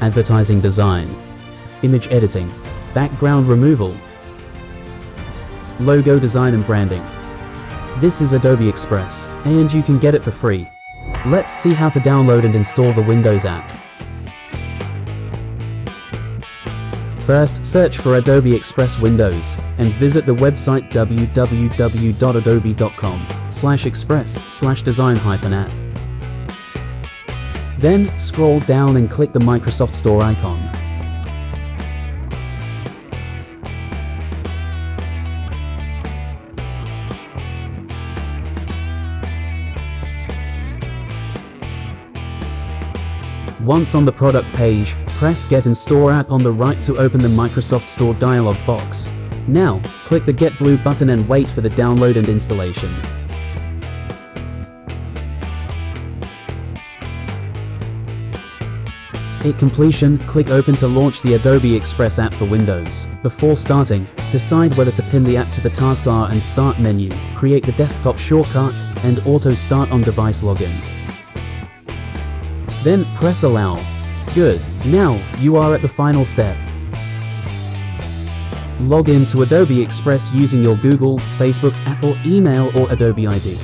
advertising design, image editing, background removal, logo design and branding. This is Adobe Express, and you can get it for free. Let's see how to download and install the Windows app. First, search for Adobe Express Windows and visit the website www.adobe.com/express/design-app. Then, scroll down and click the Microsoft Store icon. Once on the product page, press Get and Store App on the right to open the Microsoft Store dialog box. Now, click the Get Blue button and wait for the download and installation. At completion, click Open to launch the Adobe Express app for Windows. Before starting, decide whether to pin the app to the taskbar and Start menu, create the desktop shortcut, and Auto Start on Device Login. Then press Allow. Good. Now you are at the final step. Log in to Adobe Express using your Google, Facebook, Apple, email, or Adobe ID.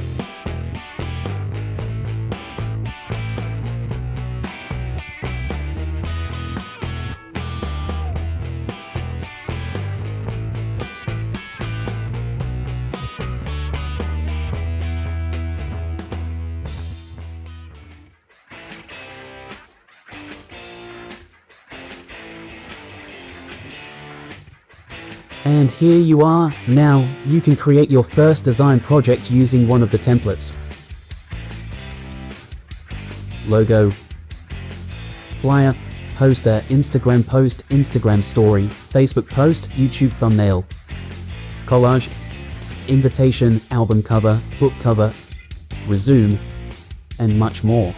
And here you are. Now, you can create your first design project using one of the templates. Logo, flyer, poster, Instagram post, Instagram story, Facebook post, YouTube thumbnail, collage, invitation, album cover, book cover, resume, and much more.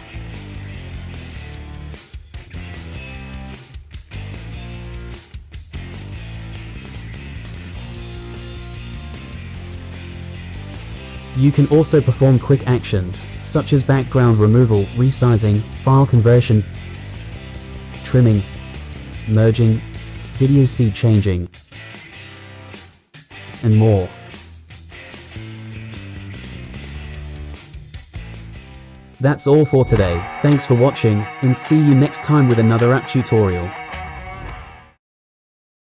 You can also perform quick actions, such as background removal, resizing, file conversion, trimming, merging, video speed changing, and more. That's all for today. Thanks for watching, and see you next time with another app tutorial.